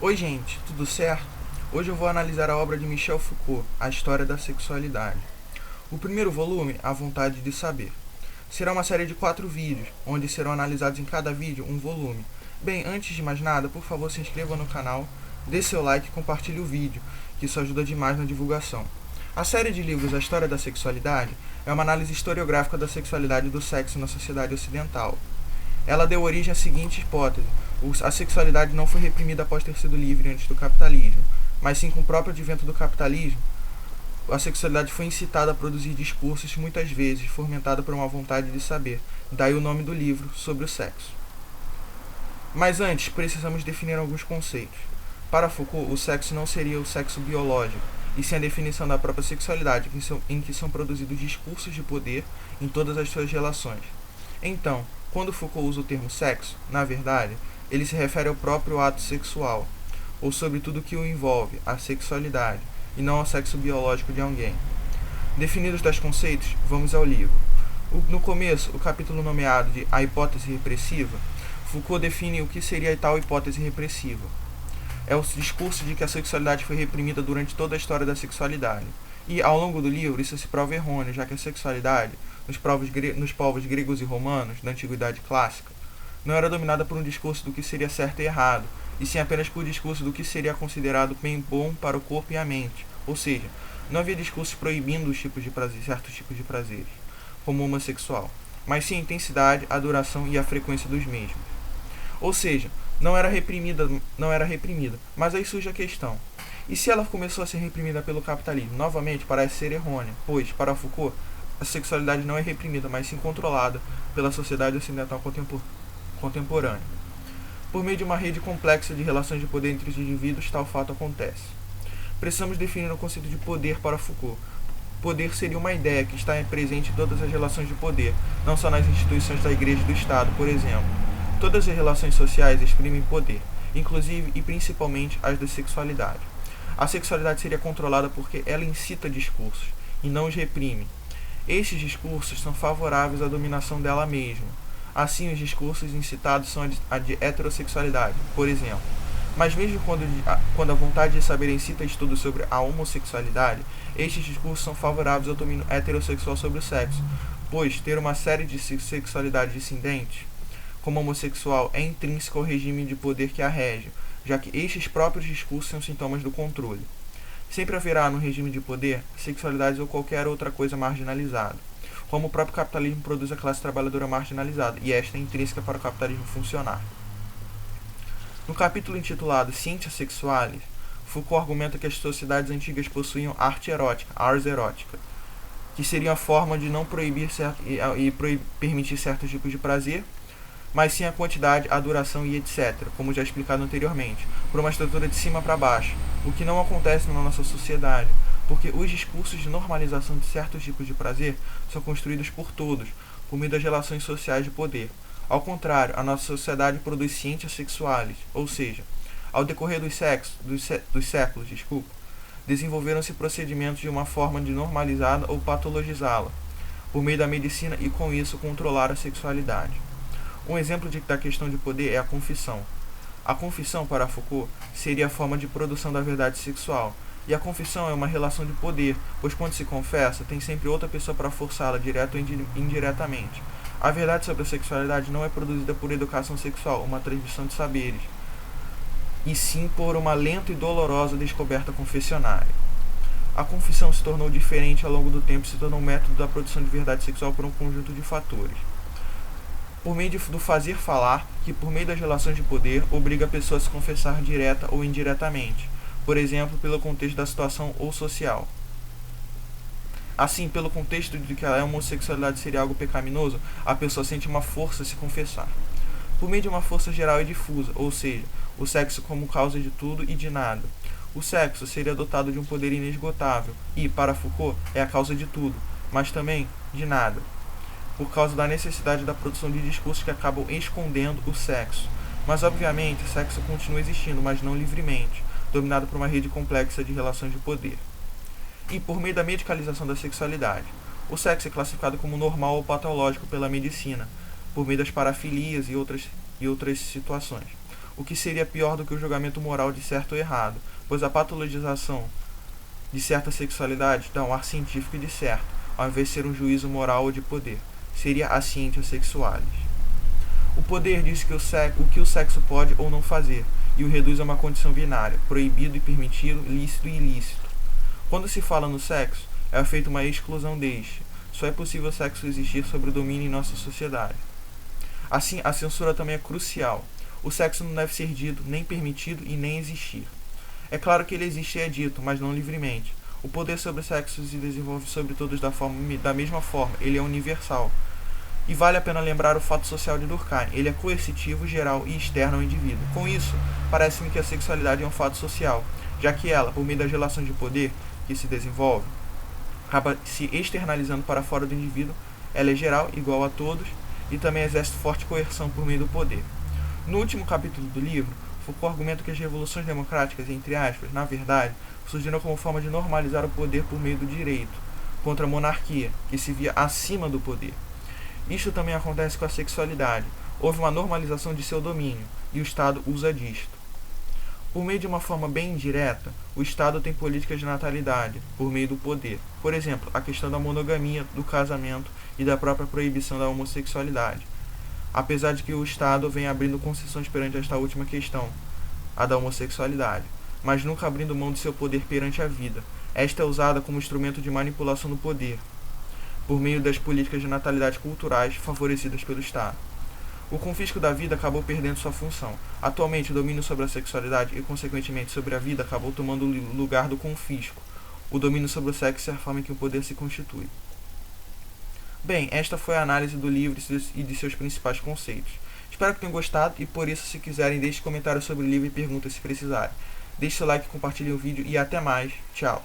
Oi gente, tudo certo? Hoje eu vou analisar a obra de Michel Foucault, A História da Sexualidade. O primeiro volume, A Vontade de Saber. Será uma série de 4 vídeos, onde serão analisados em cada vídeo um volume. Bem, antes de mais nada, por favor se inscreva no canal, dê seu like e compartilhe o vídeo, que isso ajuda demais na divulgação. A série de livros A História da Sexualidade é uma análise historiográfica da sexualidade e do sexo na sociedade ocidental. Ela deu origem à seguinte hipótese: a sexualidade não foi reprimida após ter sido livre antes do capitalismo, mas sim com o próprio advento do capitalismo. A sexualidade foi incitada a produzir discursos, muitas vezes fomentada por uma vontade de saber, daí o nome do livro, sobre o sexo. Mas antes, precisamos definir alguns conceitos. Para Foucault, o sexo não seria o sexo biológico, e sim a definição da própria sexualidade, em que são produzidos discursos de poder em todas as suas relações. Então, quando Foucault usa o termo sexo, na verdade, ele se refere ao próprio ato sexual, ou sobre tudo que o envolve, a sexualidade, e não ao sexo biológico de alguém. Definidos tais conceitos, vamos ao livro. No começo, o capítulo nomeado de A Hipótese Repressiva, Foucault define o que seria a tal hipótese repressiva. É o discurso de que a sexualidade foi reprimida durante toda a história da sexualidade. E, ao longo do livro, isso se prova errôneo, já que a sexualidade, nos povos gregos e romanos, da Antiguidade Clássica, não era dominada por um discurso do que seria certo e errado, e sim apenas por discurso do que seria considerado bem bom para o corpo e a mente. Ou seja, não havia discursos proibindo certos tipos de prazeres, como o homossexual, mas sim a intensidade, a duração e a frequência dos mesmos. Ou seja, não era reprimida, mas aí surge a questão: e se ela começou a ser reprimida pelo capitalismo? Novamente, parece ser errônea, pois, para Foucault, a sexualidade não é reprimida, mas sim controlada pela sociedade ocidental contemporânea. Por meio de uma rede complexa de relações de poder entre os indivíduos, tal fato acontece. Precisamos definir o conceito de poder para Foucault. Poder seria uma ideia que está presente em todas as relações de poder, não só nas instituições da Igreja e do Estado, por exemplo. Todas as relações sociais exprimem poder, inclusive e principalmente as da sexualidade. A sexualidade seria controlada porque ela incita discursos, e não os reprime. Estes discursos são favoráveis à dominação dela mesma. Assim, os discursos incitados são a de heterossexualidade, por exemplo. Mas mesmo quando a vontade de saber incita estudos sobre a homossexualidade, estes discursos são favoráveis ao domínio heterossexual sobre o sexo, pois ter uma série de sexualidades dissidentes, como homossexual, é intrínseco ao regime de poder que a rege, já que estes próprios discursos são sintomas do controle. Sempre haverá no regime de poder sexualidades ou qualquer outra coisa marginalizada, como o próprio capitalismo produz a classe trabalhadora marginalizada, e esta é intrínseca para o capitalismo funcionar. No capítulo intitulado Scientia Sexualis, Foucault argumenta que as sociedades antigas possuíam arte erótica, ars erótica, que seria a forma de não proibir permitir certos tipos de prazer, mas sim a quantidade, a duração e etc., como já explicado anteriormente, por uma estrutura de cima para baixo, o que não acontece na nossa sociedade, porque os discursos de normalização de certos tipos de prazer são construídos por todos, por meio das relações sociais de poder. Ao contrário, a nossa sociedade produz ciências sexuais, ou seja, ao decorrer dos séculos, desenvolveram-se procedimentos de uma forma de normalizá-la ou patologizá-la, por meio da medicina e com isso controlar a sexualidade. Um exemplo da questão de poder é a confissão. A confissão, para Foucault, seria a forma de produção da verdade sexual, e a confissão é uma relação de poder, pois quando se confessa, tem sempre outra pessoa para forçá-la, direto ou indiretamente. A verdade sobre a sexualidade não é produzida por educação sexual, uma transmissão de saberes, e sim por uma lenta e dolorosa descoberta confessionária. A confissão se tornou diferente ao longo do tempo e se tornou um método da produção de verdade sexual por um conjunto de fatores. Por meio do fazer falar, que por meio das relações de poder, obriga a pessoa a se confessar direta ou indiretamente, por exemplo, pelo contexto da situação ou social. Assim, pelo contexto de que a homossexualidade seria algo pecaminoso, a pessoa sente uma força a se confessar. Por meio de uma força geral e difusa, ou seja, o sexo como causa de tudo e de nada. O sexo seria dotado de um poder inesgotável e, para Foucault, é a causa de tudo, mas também de nada, por causa da necessidade da produção de discursos que acabam escondendo o sexo. Mas, obviamente, o sexo continua existindo, mas não livremente, dominado por uma rede complexa de relações de poder. E por meio da medicalização da sexualidade. O sexo é classificado como normal ou patológico pela medicina, por meio das parafilias e outras situações. o que seria pior do que o julgamento moral de certo ou errado, pois a patologização de certa sexualidade dá um ar científico de certo, ao invés de ser um juízo moral ou de poder. Seria a scientia sexualis. O poder diz que o que o sexo pode ou não fazer, e o reduz a uma condição binária, proibido e permitido, lícito e ilícito. Quando se fala no sexo, é feita uma exclusão deste. Só é possível o sexo existir sobre o domínio em nossa sociedade. Assim, a censura também é crucial. O sexo não deve ser dito, nem permitido e nem existir. É claro que ele existe e é dito, mas não livremente. O poder sobre o sexo se desenvolve sobre todos da mesma forma, ele é universal. E vale a pena lembrar o fato social de Durkheim, ele é coercitivo, geral e externo ao indivíduo. Com isso, parece-me que a sexualidade é um fato social, já que ela, por meio das relações de poder que se desenvolve, acaba se externalizando para fora do indivíduo, ela é geral, igual a todos, e também exerce forte coerção por meio do poder. No último capítulo do livro, Foucault argumenta que as revoluções democráticas, entre aspas, na verdade, surgiram como forma de normalizar o poder por meio do direito, contra a monarquia, que se via acima do poder. Isto também acontece com a sexualidade. Houve uma normalização de seu domínio, e o Estado usa disto. Por meio de uma forma bem indireta, o Estado tem políticas de natalidade, por meio do poder. Por exemplo, a questão da monogamia, do casamento e da própria proibição da homossexualidade. Apesar de que o Estado vem abrindo concessões perante esta última questão, a da homossexualidade, mas nunca abrindo mão de seu poder perante a vida. Esta é usada como instrumento de manipulação do poder, por meio das políticas de natalidade culturais favorecidas pelo Estado. O confisco da vida acabou perdendo sua função. Atualmente, o domínio sobre a sexualidade e, consequentemente, sobre a vida acabou tomando o lugar do confisco. O domínio sobre o sexo é a forma em que o poder se constitui. Bem, esta foi a análise do livro e de seus principais conceitos. Espero que tenham gostado e, por isso, se quiserem, deixe comentários sobre o livro e perguntas se precisarem. Deixe seu like, compartilhe o vídeo e até mais. Tchau!